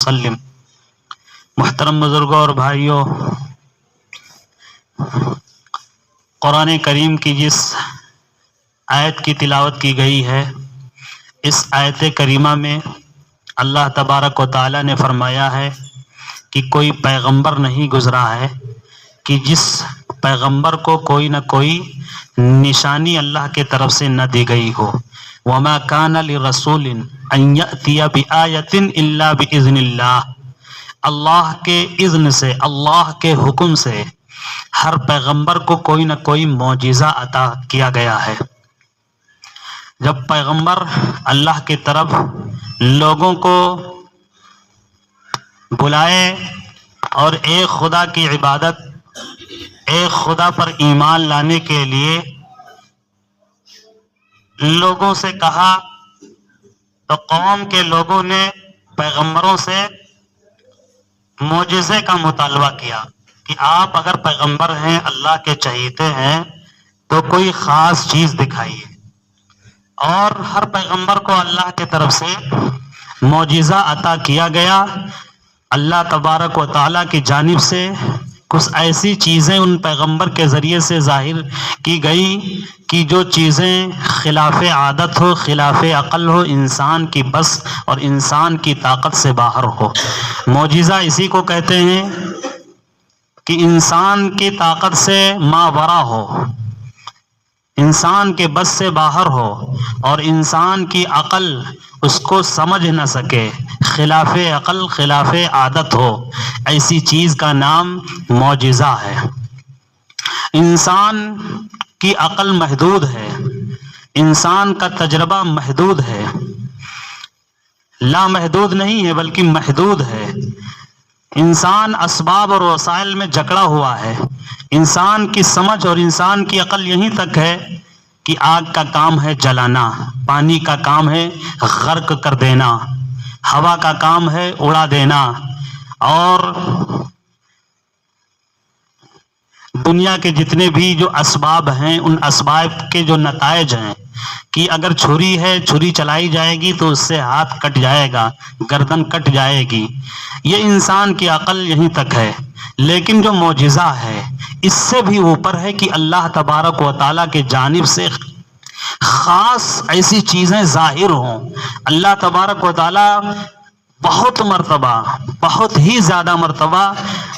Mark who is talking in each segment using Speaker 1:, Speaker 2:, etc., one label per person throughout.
Speaker 1: وسلم۔ محترم بزرگوں اور بھائیوں، قرآن کریم کی جس آیت کی تلاوت کی گئی ہے، اس آیت کریمہ میں اللہ تبارک و تعالی نے فرمایا ہے کہ کوئی پیغمبر نہیں گزرا ہے کہ جس پیغمبر کو کوئی نہ کوئی نشانی اللہ کے طرف سے نہ دی گئی ہو۔ وما کان لرسول ان یأتی بآیۃ الا باذن اللہ، اللہ کے اذن سے، اللہ کے حکم سے ہر پیغمبر کو کوئی نہ کوئی معجزہ عطا کیا گیا ہے۔ جب پیغمبر اللہ کی طرف لوگوں کو بلائے اور ایک خدا کی عبادت، ایک خدا پر ایمان لانے کے لیے لوگوں سے کہا، تو قوم کے لوگوں نے پیغمبروں سے معجزے کا مطالبہ کیا کہ آپ اگر پیغمبر ہیں، اللہ کے چہیتے ہیں، تو کوئی خاص چیز دکھائیے۔ اور ہر پیغمبر کو اللہ کی طرف سے معجزہ عطا کیا گیا۔ اللہ تبارک و تعالیٰ کی جانب سے کچھ ایسی چیزیں ان پیغمبر کے ذریعے سے ظاہر کی گئی کہ جو چیزیں خلاف عادت ہو، خلاف عقل ہو، انسان کی بس اور انسان کی طاقت سے باہر ہو۔ معجزہ اسی کو کہتے ہیں کہ انسان کی طاقت سے ماورا ہو، انسان کے بس سے باہر ہو اور انسان کی عقل اس کو سمجھ نہ سکے، خلاف عقل، خلاف عادت ہو، ایسی چیز کا نام معجزہ ہے۔ انسان کی عقل محدود ہے، انسان کا تجربہ محدود ہے، لا محدود نہیں ہے بلکہ محدود ہے۔ انسان اسباب اور وسائل میں جکڑا ہوا ہے۔ انسان کی سمجھ اور انسان کی عقل یہیں تک ہے کہ آگ کا کام ہے جلانا، پانی کا کام ہے غرق کر دینا، ہوا کا کام ہے اڑا دینا، اور دنیا کے جتنے بھی جو اسباب ہیں، ان اسباب کے جو نتائج ہیں کہ اگر چھری ہے، چھری چلائی جائے گی تو اس سے ہاتھ کٹ جائے گا، گردن کٹ جائے گی، یہ انسان کی عقل یہیں تک ہے۔ لیکن جو معجزہ ہے اس سے بھی اوپر ہے کہ اللہ تبارک و تعالیٰ کے جانب سے خاص ایسی چیزیں ظاہر ہوں۔ اللہ تبارک و تعالیٰ بہت مرتبہ، بہت ہی زیادہ مرتبہ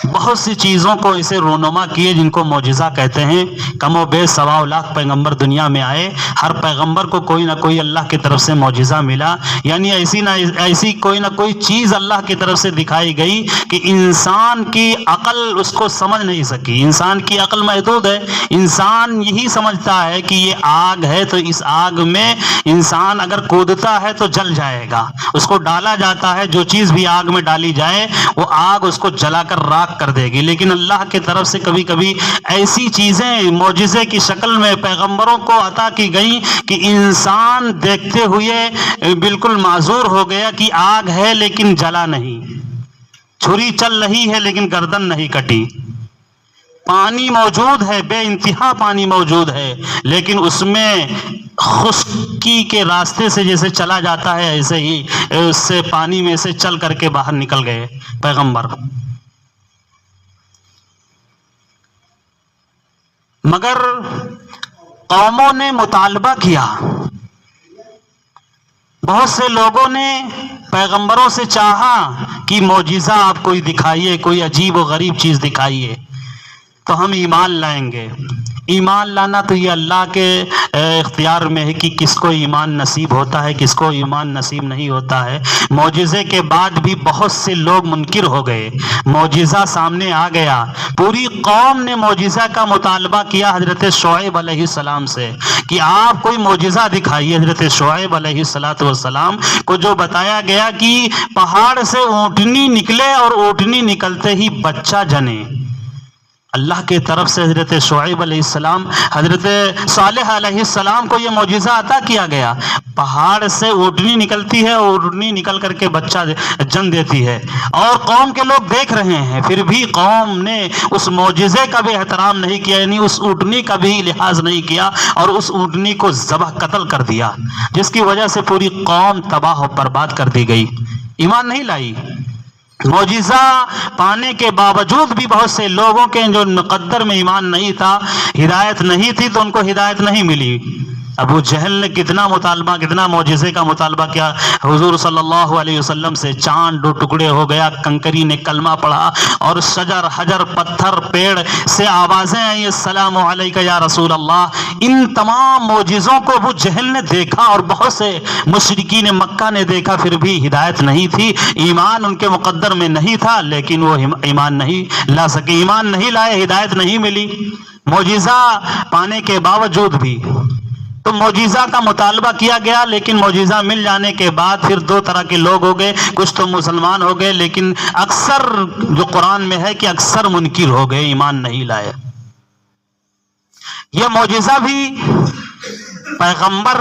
Speaker 1: بہت سی چیزوں کو اسے رونما کیے جن کو معجزہ کہتے ہیں۔ کم و بیش 1.25 لاکھ پیغمبر دنیا میں آئے، ہر پیغمبر کو کوئی نہ کوئی اللہ کی طرف سے معجزہ ملا، یعنی ایسی کوئی نہ کوئی چیز اللہ کی طرف سے دکھائی گئی کہ انسان کی عقل اس کو سمجھ نہیں سکی۔ انسان کی عقل محدود ہے، انسان یہی سمجھتا ہے کہ یہ آگ ہے تو اس آگ میں انسان اگر کودتا ہے تو جل جائے گا، اس کو ڈالا جاتا ہے، جو چیز بھی آگ میں ڈالی جائے وہ آگ اس کو جلا کر راکھ کر دے گی۔ لیکن اللہ کی طرف سے کبھی کبھی ایسی چیزیں معجزے کی شکل میں پیغمبروں کو عطا کی گئی کہ انسان دیکھتے ہوئے بالکل معذور ہو گیا کہ آگ ہے لیکن جلا نہیں، چھری چل رہی ہے لیکن گردن نہیں کٹی، پانی موجود ہے، بے انتہا پانی موجود ہے، لیکن اس میں خشکی کے راستے سے جیسے چلا جاتا ہے ایسے ہی اس سے پانی میں سے چل کر کے باہر نکل گئے پیغمبر۔ مگر قوموں نے مطالبہ کیا، بہت سے لوگوں نے پیغمبروں سے چاہا کہ معجزہ آپ کوئی دکھائیے، کوئی عجیب و غریب چیز دکھائیے تو ہم ایمان لائیں گے۔ ایمان لانا تو یہ اللہ کے اختیار میں ہے کہ کس کو ایمان نصیب ہوتا ہے، کس کو ایمان نصیب نہیں ہوتا ہے۔ معجزے کے بعد بھی بہت سے لوگ منکر ہو گئے، معجزہ سامنے آ گیا، پوری قوم نے معجزہ کا مطالبہ کیا حضرت شعیب علیہ السلام سے کہ آپ کوئی معجزہ دکھائیے۔ حضرت شعیب علیہ السلام کو جو بتایا گیا کہ پہاڑ سے اونٹنی نکلے اور اونٹنی نکلتے ہی بچہ جنے، اللہ کی طرف سے حضرت شعیب علیہ السلام، حضرت صالح علیہ السلام کو یہ معجزہ عطا کیا گیا، پہاڑ سے اونٹنی نکلتی ہے اور اونٹنی نکل کر کے بچہ جن دیتی ہے، اور قوم کے لوگ دیکھ رہے ہیں، پھر بھی قوم نے اس معجزے کا بھی احترام نہیں کیا، یعنی اس اونٹنی کا بھی لحاظ نہیں کیا اور اس اونٹنی کو ذبح قتل کر دیا، جس کی وجہ سے پوری قوم تباہ و برباد کر دی گئی، ایمان نہیں لائی۔ معجزہ پانے کے باوجود بھی بہت سے لوگوں کے جو مقدر میں ایمان نہیں تھا، ہدایت نہیں تھی، تو ان کو ہدایت نہیں ملی۔ ابو جہل نے کتنا مطالبہ، کتنا معجزے کا مطالبہ کیا حضور صلی اللہ علیہ وسلم سے، چاند دو ٹکڑے ہو گیا، کنکری نے کلمہ پڑھا، اور شجر، حجر، پتھر، پیڑ سے آوازیں آئیں السلام علیکہ یا رسول اللہ۔ ان تمام معجزوں کو ابو جہل نے دیکھا اور بہت سے مشرکین مکہ نے دیکھا، پھر بھی ہدایت نہیں تھی، ایمان ان کے مقدر میں نہیں تھا، لیکن وہ ایمان نہیں لا سکے، ایمان نہیں لائے، ہدایت نہیں ملی معجزہ پانے کے باوجود بھی۔ تو معجزہ کا مطالبہ کیا گیا، لیکن معجزہ مل جانے کے بعد پھر دو طرح کے لوگ ہو گئے، کچھ تو مسلمان ہو گئے، لیکن اکثر جو قرآن میں ہے کہ اکثر منکر ہو گئے، ایمان نہیں لائے۔ یہ معجزہ بھی پیغمبر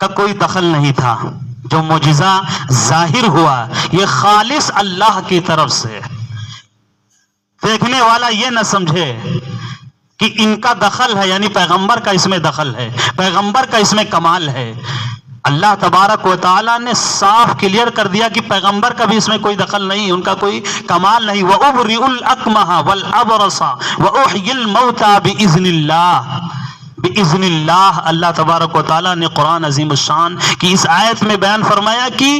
Speaker 1: کا کوئی دخل نہیں تھا، جو معجزہ ظاہر ہوا یہ خالص اللہ کی طرف سے، دیکھنے والا یہ نہ سمجھے کہ ان کا دخل ہے، یعنی پیغمبر کا اس میں دخل ہے، پیغمبر کا اس میں کمال ہے۔ اللہ تبارک و تعالیٰ نے صاف کلیئر کر دیا کہ پیغمبر کا بھی اس میں کوئی دخل نہیں، ان کا کوئی کمال نہیں۔ وَأُبْرِئُ الْأَكْمَحَ وَالْأَبْرَصَ وَأُحْيِي الْمَوْتَى بِإِذْنِ اللَّهِ، بِإِذْنِ اللَّهِ۔ اللہ تبارک و تعالیٰ نے قرآن عظیم الشان کی اس آیت میں بیان فرمایا کہ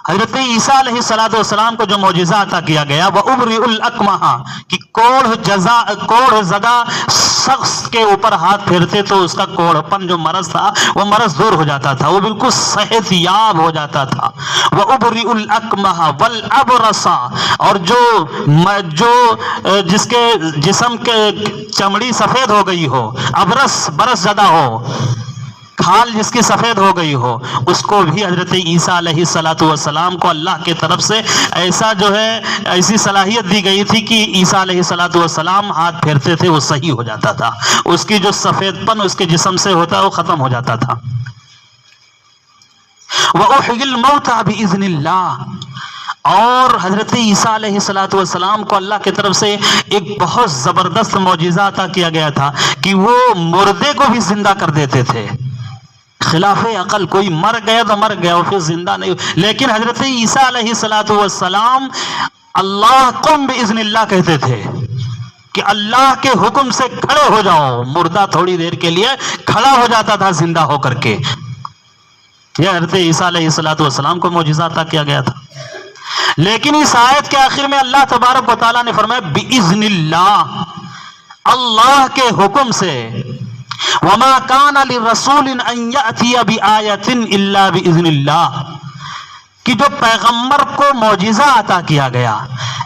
Speaker 1: حضرت عیسیٰ علیہ السلام کو جو معجزہ عطا کیا گیا، وَأُبْرِئُ الْأَكْمَحَ، کہ کوڑھ زدہ شخص کے اوپر ہاتھ پھیرتے تو اس کا کوڑھپن جو مرض تھا وہ مرض دور ہو جاتا تھا، وہ بالکل صحت یاب ہو جاتا تھا۔ وَأُبْرِئُ الْأَكْمَحَ وَالْأَبْرَصَ، اور جو جس کے جسم کے چمڑی سفید ہو گئی ہو، ابرص برس زدہ ہو، کھال جس کی سفید ہو گئی ہو، اس کو بھی حضرت عیسیٰ علیہ السلام کو اللہ کی طرف سے ایسا جو ہے ایسی صلاحیت دی گئی تھی کہ عیسیٰ علیہ السلام ہاتھ پھیرتے تھے وہ صحیح ہو جاتا تھا، اس کی جو سفید پن اس کے جسم سے ہوتا وہ ختم ہو جاتا تھا۔ وَأُحْيِي الْمَوْتَى بِإِذْنِ اللَّهِ، اور حضرت عیسیٰ علیہ السلام کو اللہ کی طرف سے ایک بہت زبردست معجزہ عطا کیا گیا تھا کہ وہ مردے کو بھی زندہ کر دیتے تھے، خلاف عقل، کوئی مر گیا تو مر گیا، وہ پھر زندہ نہیں، لیکن حضرت عیسیٰ علیہ السلام اللہ قم بِإِذْنِ اللَّهِ کہتے تھے کہ اللہ کے حکم سے کھڑے ہو جاؤ، مردہ تھوڑی دیر کے لیے کھڑا ہو جاتا تھا زندہ ہو کر کے۔ یہ حضرت عیسیٰ علیہ السلام کو معجزہ عطا کیا گیا تھا، لیکن اس آیت کے آخر میں اللہ تبارک و تعالیٰ نے فرمایا بِإِذْنِ اللَّهِ، اللہ کے حکم سے۔ وَمَا كَانَ لِرَسُولٍ أَن يَأْتِيَ بِآيَةٍ إِلَّا بِإِذْنِ اللَّهِ، کہ جو پیغمبر کو معجزہ عطا کیا گیا،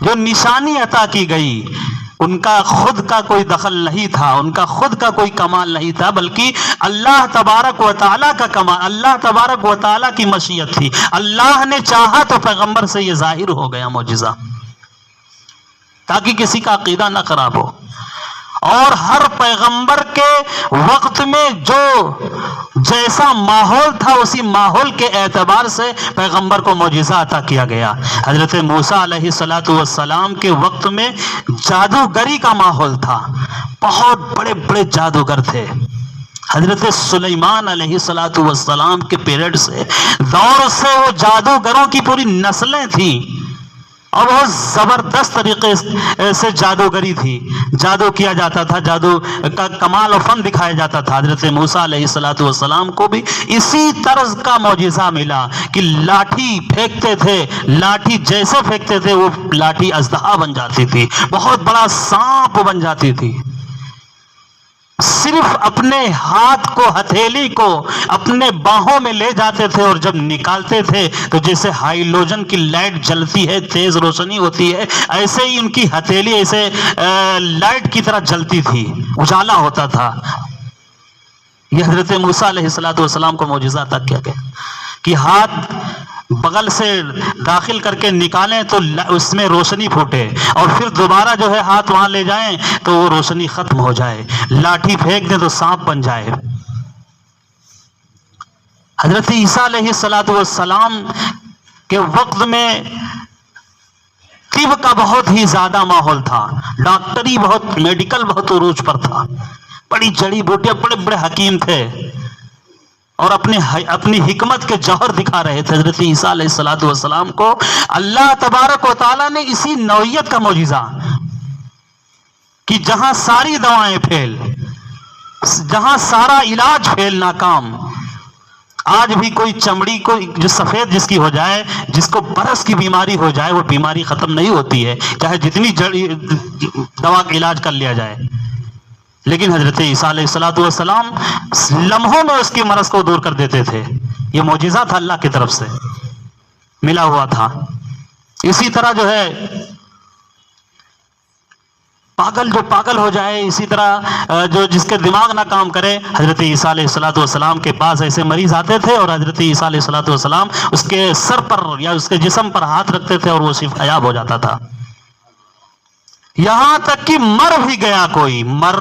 Speaker 1: جو نشانی عطا کی گئی، ان کا خود کا کوئی دخل نہیں تھا، ان کا خود کا کوئی کمال نہیں تھا، بلکہ اللہ تبارک و تعالیٰ کا کمال، اللہ تبارک و تعالیٰ کی مشیت تھی، اللہ نے چاہا تو پیغمبر سے یہ ظاہر ہو گیا معجزہ، تاکہ کسی کا عقیدہ نہ خراب ہو۔ اور ہر پیغمبر کے وقت میں جو جیسا ماحول تھا اسی ماحول کے اعتبار سے پیغمبر کو معجزہ عطا کیا گیا۔ حضرت موسیٰ علیہ السلام کے وقت میں جادوگری کا ماحول تھا، بہت بڑے بڑے جادوگر تھے۔ حضرت سلیمان علیہ السلام کے پیریڈ سے دور سے وہ جادوگروں کی پوری نسلیں تھیں، اور بہت زبردست طریقے سے جادوگری تھی، جادو کیا جاتا تھا، جادو کا کمال و فن دکھایا جاتا تھا۔ حضرت موسیٰ علیہ السلام کو بھی اسی طرز کا معجزہ ملا کہ لاٹھی پھینکتے تھے، لاٹھی جیسے پھینکتے تھے وہ لاٹھی اژدہا بن جاتی تھی، بہت بڑا سانپ بن جاتی تھی۔ صرف اپنے ہاتھ کو، ہتھیلی کو اپنے باہوں میں لے جاتے تھے، اور جب نکالتے تھے تو جیسے ہائیلوجن کی لائٹ جلتی ہے، تیز روشنی ہوتی ہے، ایسے ہی ان کی ہتھیلی ایسے لائٹ کی طرح جلتی تھی، اجالا ہوتا تھا۔ یہ حضرت موسیٰ علیہ السلام کو معجزہ عطا کیا گیا کہ ہاتھ بغل سے داخل کر کے نکالیں تو اس میں روشنی پھوٹے، اور پھر دوبارہ جو ہے ہاتھ وہاں لے جائیں تو وہ روشنی ختم ہو جائے، لاٹھی پھینک دیں تو سانپ بن جائے۔ حضرت عیسیٰ علیہ السلام کے وقت میں طب کا بہت ہی زیادہ ماحول تھا، ڈاکٹری بہت، میڈیکل بہت عروج پر تھا، بڑی جڑی بوٹیاں، بڑے بڑے حکیم تھے، اور اپنی حکمت کے جوہر دکھا رہے تھے حضرت عیسیٰ علیہ الصلوۃ والسلام کو اللہ تبارک و تعالیٰ نے اسی نوعیت کا معجزہ کہ جہاں ساری دوائیں فیل، جہاں سارا علاج فیل، ناکام، آج بھی کوئی چمڑی کو جو سفید جس کی ہو جائے، جس کو برس کی بیماری ہو جائے، وہ بیماری ختم نہیں ہوتی ہے چاہے جتنی جڑی دوا کا علاج کر لیا جائے، لیکن حضرت عیسیٰ علیہ الصلوۃ والسلام لمحوں میں اس کی مرض کو دور کر دیتے تھے۔ یہ معجزہ تھا، اللہ کی طرف سے ملا ہوا تھا۔ اسی طرح جو ہے پاگل جو پاگل ہو جائے، اسی طرح جو جس کے دماغ نہ کام کرے، حضرت عیسیٰ علیہ الصلوۃ والسلام کے پاس ایسے مریض آتے تھے اور حضرت عیسیٰ علیہ الصلوۃ والسلام اس کے سر پر یا اس کے جسم پر ہاتھ رکھتے تھے اور وہ شفا یاب ہو جاتا تھا۔ یہاں تک کہ مر بھی گیا کوئی مر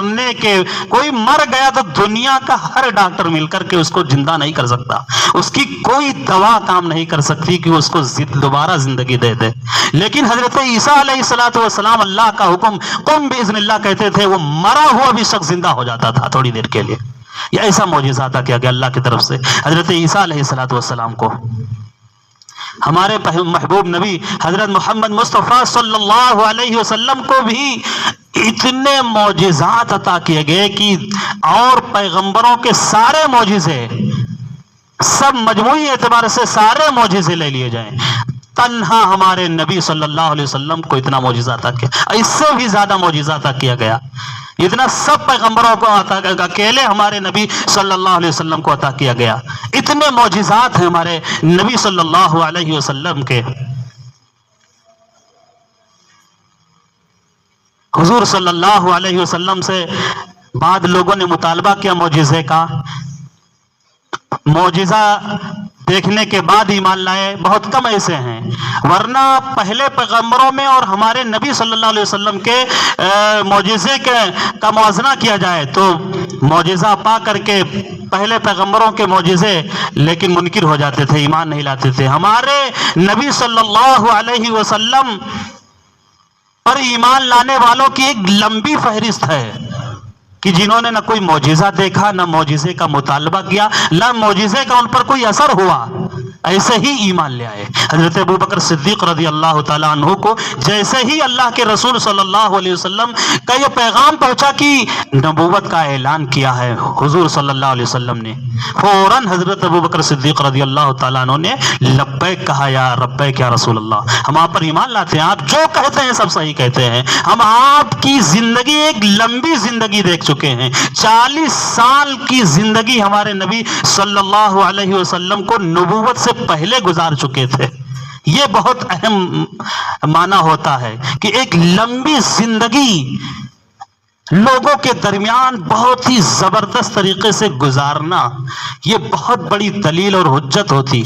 Speaker 1: گیا تو دنیا کا ہر ڈاکٹر مل کر کے اس کو زندہ نہیں کر سکتا، اس کی کوئی دوا کام نہیں کر سکتی کہ اس کو دوبارہ زندگی دے دے، لیکن حضرت عیسیٰ علیہ الصلوۃ والسلام اللہ کا حکم قم باذن اللہ کہتے تھے، وہ مرا ہوا بھی شخص زندہ ہو جاتا تھا تھوڑی دیر کے لیے۔ یہ ایسا معجزہ عطا کیا گیا اللہ کی طرف سے حضرت عیسیٰ علیہ الصلوۃ والسلام کو۔ ہمارے محبوب نبی حضرت محمد مصطفیٰ صلی اللہ علیہ وسلم کو بھی اتنے معجزات عطا کیے گئے کہ اور پیغمبروں کے سارے معجزے، سب مجموعی اعتبار سے سارے معجزے لے لیے جائیں، تنہا ہمارے نبی صلی اللہ علیہ وسلم کو اتنا معجزہ عطا کیا، اس سے بھی زیادہ معجزہ عطا کیا گیا، اتنا سب پیغمبروں کو عطا کیا، اکیلے ہمارے نبی صلی اللہ علیہ وسلم کو عطا کیا گیا۔ اتنے معجزات ہیں ہمارے نبی صلی اللہ علیہ وسلم کے۔ حضور صلی اللہ علیہ وسلم سے بعد لوگوں نے مطالبہ کیا معجزے کا، معجزہ دیکھنے کے بعد ایمان لائے بہت کم ایسے ہیں، ورنہ پہلے پیغمبروں میں اور ہمارے نبی صلی اللہ علیہ وسلم کے معجزے کا موازنہ کیا جائے تو معجزہ پا کر کے پہلے پیغمبروں کے معجزے لیکن منکر ہو جاتے تھے، ایمان نہیں لاتے تھے۔ ہمارے نبی صلی اللہ علیہ وسلم پر ایمان لانے والوں کی ایک لمبی فہرست ہے کہ جنہوں نے نہ کوئی معجزہ دیکھا، نہ معجزے کا مطالبہ کیا، نہ معجزے کا ان پر کوئی اثر ہوا، ایسے ہی ایمان لے آئے۔ حضرت ابوبکر صدیق رضی اللہ تعالیٰ عنہ کو جیسے ہی اللہ کے رسول صلی اللہ علیہ وسلم کا یہ پیغام پہنچا کہ نبوت کا اعلان کیا ہے حضور صلی اللہ علیہ وسلم نے، فوراً حضرت ابوبکر صدیق رضی اللہ تعالیٰ عنہ نے لبیک کہا، یا ربیک یا رسول اللہ، ہم آپ پر ایمان لاتے ہیں، آپ جو کہتے ہیں سب صحیح کہتے ہیں، ہم آپ کی زندگی ایک لمبی زندگی دیکھ چکے ہیں، 40 سال کی زندگی ہمارے نبی صلی اللہ علیہ وسلم کو نبوت سے پہلے گزار چکے تھے۔ یہ بہت اہم معنی ہوتا ہے کہ ایک لمبی زندگی لوگوں کے درمیان بہت ہی زبردست طریقے سے گزارنا، یہ بہت بڑی دلیل اور حجت ہوتی۔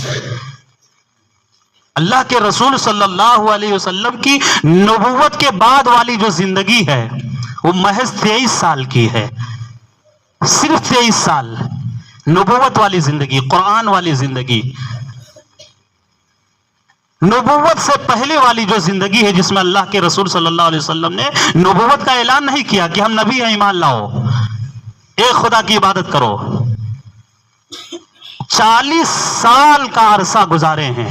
Speaker 1: اللہ کے رسول صلی اللہ علیہ وسلم کی نبوت کے بعد والی جو زندگی ہے وہ محض 23 سال کی ہے، صرف 23 سال نبوت والی زندگی، قرآن والی زندگی۔ نبوت سے پہلے والی جو زندگی ہے جس میں اللہ کے رسول صلی اللہ علیہ وسلم نے نبوت کا اعلان نہیں کیا کہ ہم نبی ہیں، ایمان لاؤ، ایک خدا کی عبادت کرو، 40 سال کا عرصہ گزارے ہیں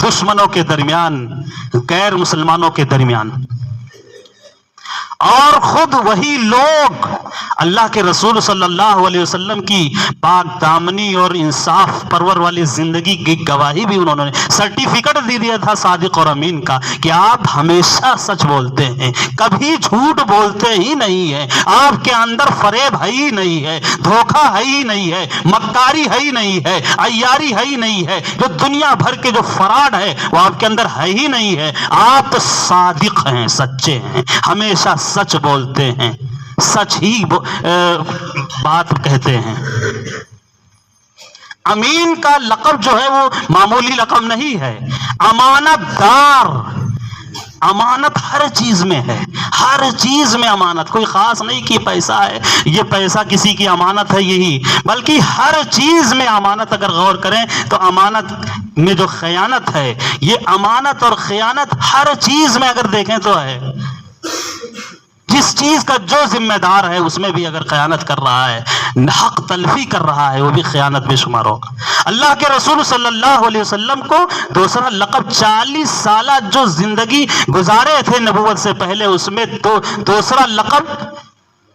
Speaker 1: دشمنوں کے درمیان، غیر مسلمانوں کے درمیان، اور خود وہی لوگ اللہ کے رسول صلی اللہ علیہ وسلم کی پاک دامنی اور انصاف پرور والی زندگی کی گواہی بھی انہوں نے سرٹیفکیٹ دے دیا تھا صادق اور امین کا کہ آپ ہمیشہ سچ بولتے ہیں، کبھی جھوٹ بولتے ہی نہیں ہیں، آپ کے اندر فریب ہے ہی نہیں ہے، دھوکہ ہے ہی نہیں ہے، مکاری ہے ہی نہیں ہے، عیاری ہے ہی نہیں ہے، جو دنیا بھر کے جو فراڈ ہے وہ آپ کے اندر ہے ہی نہیں ہے، آپ صادق ہیں، سچے ہیں، ہمیشہ سچ بولتے ہیں، سچ ہی بات کہتے ہیں۔ امین کا لقب جو ہے وہ معمولی لقب نہیں ہے، امانت دار، امانت ہر چیز میں ہے، ہر چیز میں امانت، کوئی خاص نہیں کہ پیسہ ہے، یہ پیسہ کسی کی امانت ہے یہی، بلکہ ہر چیز میں امانت۔ اگر غور کریں تو امانت میں جو خیانت ہے، یہ امانت اور خیانت ہر چیز میں اگر دیکھیں تو ہے، جس چیز کا جو ذمہ دار ہے اس میں بھی اگر خیانت کر رہا ہے، حق تلفی کر رہا ہے، وہ بھی خیانت میں شمار ہوگا۔ اللہ کے رسول صلی اللہ علیہ وسلم کو دوسرا لقب 40 سالہ جو زندگی گزارے تھے نبوت سے پہلے، اس میں دوسرا لقب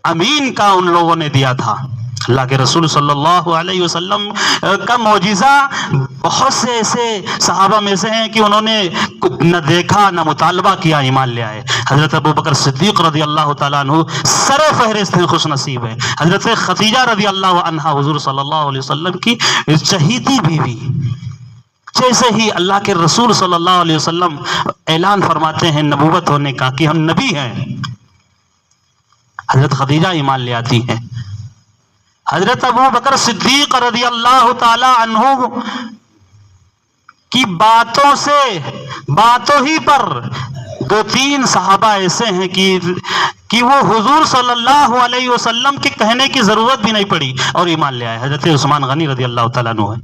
Speaker 1: امین کا ان لوگوں نے دیا تھا۔ اللہ کے رسول صلی اللہ علیہ وسلم کا معجزہ بہت سے ایسے صحابہ میں سے ہیں کہ انہوں نے نہ دیکھا نہ مطالبہ کیا، ایمان لے آئے۔ حضرت ابوبکر صدیق رضی اللہ تعالیٰ عنہ سر فہرست ہیں، خوش نصیب ہیں۔ حضرت خدیجہ رضی اللہ عنہا حضور صلی اللہ علیہ وسلم کی چہیتی بیوی، جیسے ہی اللہ کے رسول صلی اللہ علیہ وسلم اعلان فرماتے ہیں نبوت ہونے کا کہ ہم نبی ہیں، حضرت خدیجہ ایمان لے آتی ہیں۔ حضرت ابوبکر صدیق رضی اللہ تعالی عنہ کی باتوں ہی پر 2-3 صحابہ ایسے ہیں کہ وہ حضور صلی اللہ علیہ وسلم کے کہنے کی ضرورت بھی نہیں پڑی اور ایمان لے آئے۔ حضرت عثمان غنی رضی اللہ تعالیٰ عنہ ہے،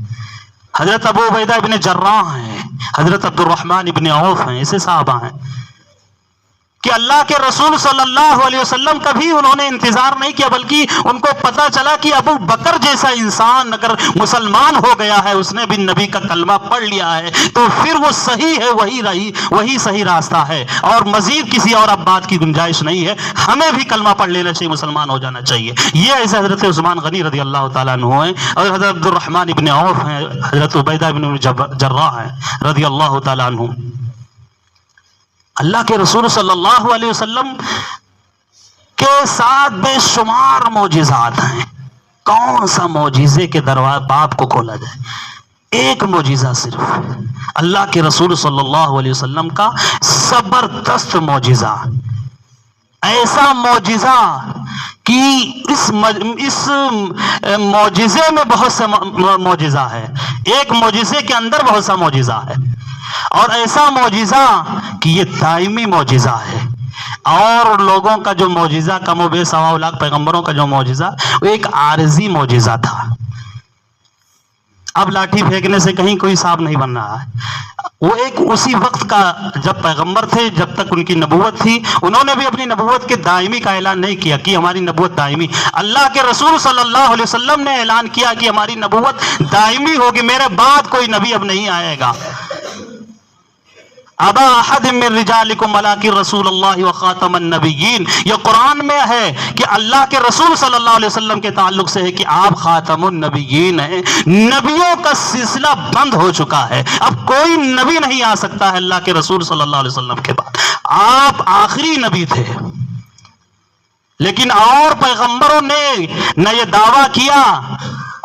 Speaker 1: حضرت ابو عبیدہ ابن جراح ہیں، حضرت عبد الرحمن ابن عوف ہیں، ایسے صحابہ ہیں کہ اللہ کے رسول صلی اللہ علیہ وسلم کبھی انہوں نے انتظار نہیں کیا، بلکہ ان کو پتا چلا کہ ابو بکر جیسا انسان اگر مسلمان ہو گیا ہے، اس نے بھی نبی کا کلمہ پڑھ لیا ہے، تو پھر وہ صحیح ہے، وہی صحیح راستہ ہے، اور مزید کسی اور اب بات کی گنجائش نہیں ہے، ہمیں بھی کلمہ پڑھ لینا چاہیے، مسلمان ہو جانا چاہیے۔ یہ ایسے حضرت عثمان غنی رضی اللہ تعالیٰ عنہ ہیں، اور حضرت عبد الرحمن ابن عوف ہیں، حضرت عبیدہ ابن جراح ہیں رضی اللہ تعالیٰ عنہ۔ اللہ کے رسول صلی اللہ علیہ وسلم کے ساتھ بے شمار معجزات ہیں، کون سا معجزے کے باب کو کھولا جائے؟ ایک معجزہ صرف اللہ کے رسول صلی اللہ علیہ وسلم کا زبردست معجزہ، ایسا معجزہ کہ اس معجزے میں بہت سے معجزہ ہے، ایک معجزے کے اندر بہت سا معجزہ ہے، اور ایسا معجزہ کہ یہ دائمی معجزہ ہے۔ اور لوگوں کا جو معجزہ کم و بیش 1.25 لاکھ پیغمبروں کا جو معجزہ وہ ایک عارضی معجزہ تھا۔ اب لاٹھی پھینکنے سے کہیں کوئی صاحب نہیں بن رہا ہے، وہ ایک اسی وقت کا جب پیغمبر تھے، جب تک ان کی نبوت تھی، انہوں نے بھی اپنی نبوت کے دائمی کا اعلان نہیں کیا کہ ہماری نبوت دائمی۔ اللہ کے رسول صلی اللہ علیہ وسلم نے اعلان کیا کہ ہماری نبوت دائمی ہوگی، میرے بعد کوئی نبی اب نہیں آئے گا۔ ابا احد من رجالکم ولکن رسول اللہ وخاتم النبیین، یہ قرآن میں ہے کہ اللہ کے رسول صلی اللہ علیہ وسلم کے تعلق سے ہے کہ آپ خاتم النبیین ہیں، نبیوں کا سلسلہ بند ہو چکا ہے، اب کوئی نبی نہیں آ سکتا ہے اللہ کے رسول صلی اللہ علیہ وسلم کے بعد، آپ آخری نبی تھے۔ لیکن اور پیغمبروں نے نہ یہ دعویٰ کیا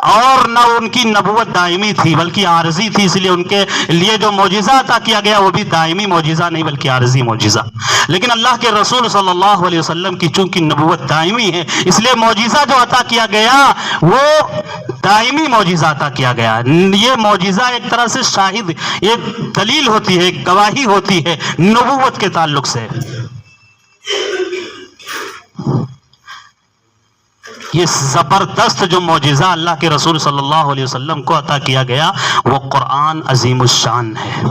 Speaker 1: اور نہ ان کی نبوت دائمی تھی بلکہ عارضی تھی، اس لیے ان کے لیے جو معجزہ عطا کیا گیا وہ بھی دائمی معجزہ نہیں بلکہ عارضی معجزہ۔ لیکن اللہ کے رسول صلی اللہ علیہ وسلم کی چونکہ نبوت دائمی ہے، اس لیے معجزہ جو عطا کیا گیا وہ دائمی معجزہ عطا کیا گیا۔ یہ معجزہ ایک طرح سے شاہد، ایک دلیل ہوتی ہے، ایک گواہی ہوتی ہے نبوت کے تعلق سے۔ یہ زبردست جو معجزہ اللہ کے رسول صلی اللہ علیہ وسلم کو عطا کیا گیا وہ قرآن عظیم الشان ہے۔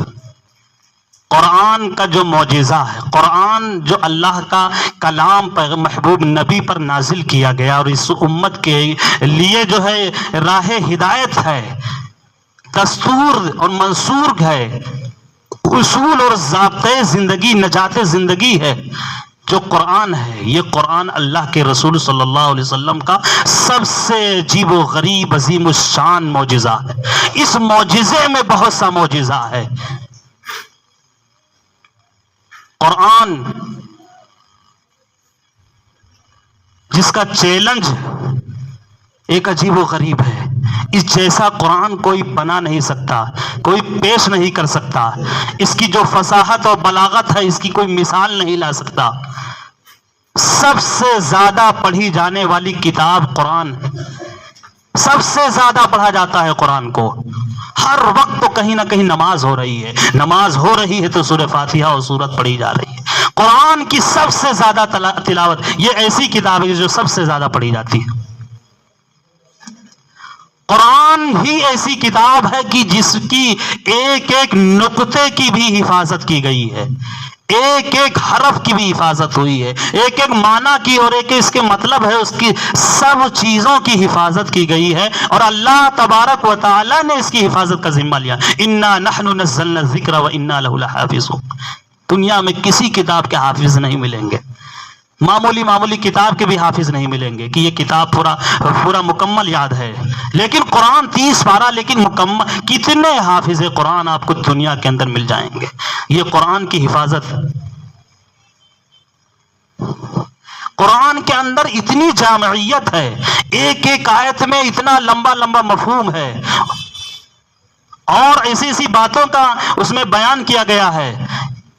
Speaker 1: قرآن کا جو معجزہ ہے، قرآن جو اللہ کا کلام محبوب نبی پر نازل کیا گیا اور اس امت کے لیے جو ہے راہ ہدایت ہے، دستور اور منصور ہے، اصول اور ضابطۂ زندگی، نجات زندگی ہے، جو قرآن ہے، یہ قرآن اللہ کے رسول صلی اللہ علیہ وسلم کا سب سے عجیب و غریب عظیم الشان معجزہ ہے۔ اس معجزے میں بہت سا معجزہ ہے۔ قرآن جس کا چیلنج ایک عجیب و غریب ہے، اس جیسا قرآن کوئی بنا نہیں سکتا، کوئی پیش نہیں کر سکتا، اس کی جو فصاحت اور بلاغت ہے اس کی کوئی مثال نہیں لا سکتا۔ سب سے زیادہ پڑھی جانے والی کتاب قرآن ہے، سب سے زیادہ پڑھا جاتا ہے قرآن کو، ہر وقت تو کہیں نہ کہیں نماز ہو رہی ہے، نماز ہو رہی ہے تو سورہ فاتحہ اور سورت پڑھی جا رہی ہے۔ قرآن کی سب سے زیادہ تلاوت، یہ ایسی کتاب ہے جو سب سے زیادہ پڑھی جاتی ہے۔ قرآن ہی ایسی کتاب ہے کہ جس کی ایک ایک نقطے کی بھی حفاظت کی گئی ہے، ایک ایک حرف کی بھی حفاظت ہوئی ہے، ایک ایک معنی کی اور ایک اس کے مطلب ہے اس کی، سب چیزوں کی حفاظت کی گئی ہے، اور اللہ تبارک و تعالی نے اس کی حفاظت کا ذمہ لیا۔ انا نحن نزلنا الذکر وانا له لحافظون۔ دنیا میں کسی کتاب کے حافظ نہیں ملیں گے، معمولی کتاب کے بھی حافظ نہیں ملیں گے کہ یہ کتاب پورا مکمل یاد ہے، لیکن قرآن 30 پارہ، لیکن مکمل کتنے حافظ قرآن آپ کو دنیا کے اندر مل جائیں گے؟ یہ قرآن کی حفاظت، قرآن کے اندر اتنی جامعیت ہے، ایک ایک آیت میں اتنا لمبا مفہوم ہے، اور ایسی باتوں کا اس میں بیان کیا گیا ہے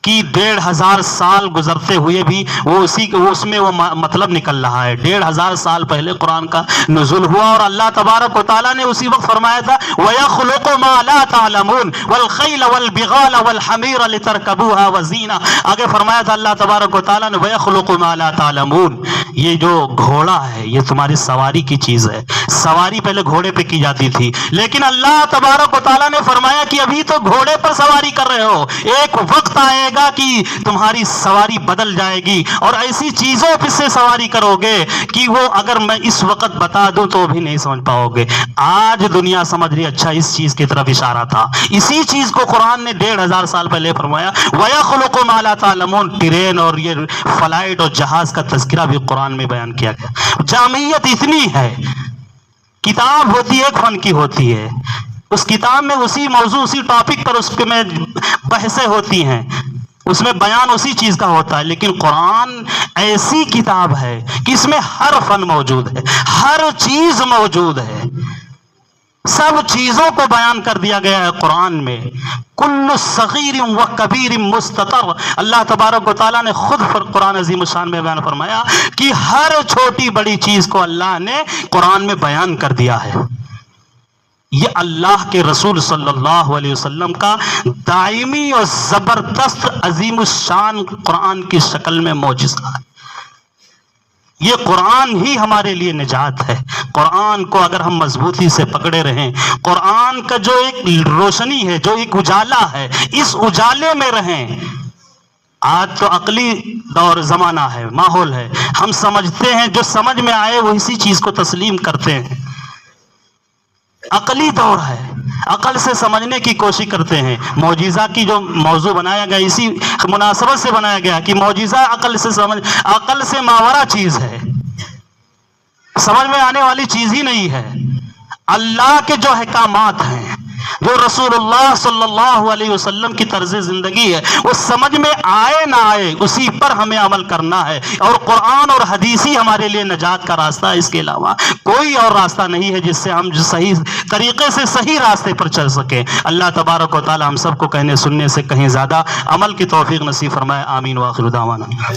Speaker 1: کہ 1500 سال گزرتے ہوئے بھی اس میں وہ مطلب نکل رہا ہے۔ 1500 سال پہلے قرآن کا نزول ہوا، اور اللہ تبارک و تعالیٰ نے اسی وقت فرمایا تھا وَيَخْلُقُ مَا لَا تَعْلَمُونَ وَالْخَيْلَ وَالْبِغَالَ وَالْحَمِيرَ لِتَرْكَبُوهَا وَزِينَةً۔ آگے فرمایا تھا اللہ تبارک و تعالیٰ نے وَيَخْلُقُ مَا لَا تَعْلَمُونَ، یہ جو گھوڑا ہے یہ تمہاری سواری کی چیز ہے، سواری پہلے گھوڑے پہ کی جاتی تھی، لیکن اللہ تبارک و تعالیٰ نے فرمایا کہ ابھی تو گھوڑے پر سواری کر رہے ہو، ایک وقت آئے گا کہ تمہاری سواری بدل جائے گی، اور ایسی چیزوں پہ سے سواری کرو گے کہ وہ اگر میں اس وقت بتا دوں تو بھی نہیں سمجھ پاؤ گے۔ آج دنیا سمجھ رہی، اچھا اس چیز کی طرف اشارہ تھا، اسی چیز کو قرآن نے 1500 سال پہلے فرمایا وَيَخْلُقُ مَا لَا تَعْلَمُونَ۔ ٹرین اور یہ فلائٹ اور جہاز کا تذکرہ بھی قرآن میں بیان کیا گیا۔ جامعیت اتنی ہے، کتاب ہوتی ہے ایک فن کی ہوتی ہے، اس کتاب میں اسی موضوع اسی ٹاپک پر اس میں بحثیں ہوتی ہیں، اس میں بیان اسی چیز کا ہوتا ہے، لیکن قرآن ایسی کتاب ہے کہ اس میں ہر فن موجود ہے، ہر چیز موجود ہے، سب چیزوں کو بیان کر دیا گیا ہے قرآن میں۔ کل صغیر و کبیر مستطر، اللہ تبارک و تعالیٰ نے خود قرآن عظیم الشان میں بیان فرمایا کہ ہر چھوٹی بڑی چیز کو اللہ نے قرآن میں بیان کر دیا ہے۔ یہ اللہ کے رسول صلی اللہ علیہ وسلم کا دائمی اور زبردست عظیم الشان قرآن کی شکل میں معجزہ ہے۔ یہ قرآن ہی ہمارے لیے نجات ہے۔ قرآن کو اگر ہم مضبوطی سے پکڑے رہیں، قرآن کا جو ایک روشنی ہے، جو ایک اجالا ہے، اس اجالے میں رہیں۔ آج تو عقلی دور زمانہ ہے، ماحول ہے، ہم سمجھتے ہیں جو سمجھ میں آئے وہ اسی چیز کو تسلیم کرتے ہیں۔ عقلی دور ہے، عقل سے سمجھنے کی کوشش کرتے ہیں۔ معجزہ کی جو موضوع بنایا گیا اسی مناسبت سے بنایا گیا کہ معجزہ عقل سے ماورا چیز ہے، سمجھ میں آنے والی چیز ہی نہیں ہے۔ اللہ کے جو احکامات ہیں، جو رسول اللہ صلی اللہ علیہ وسلم کی طرز زندگی ہے، وہ سمجھ میں آئے نہ آئے اسی پر ہمیں عمل کرنا ہے، اور قرآن اور حدیث ہی ہمارے لیے نجات کا راستہ ہے، اس کے علاوہ کوئی اور راستہ نہیں ہے جس سے ہم صحیح طریقے سے صحیح راستے پر چل سکیں۔ اللہ تبارک و تعالی ہم سب کو کہنے سننے سے کہیں زیادہ عمل کی توفیق نصیب فرمائے، آمین، وآخر دعوانا۔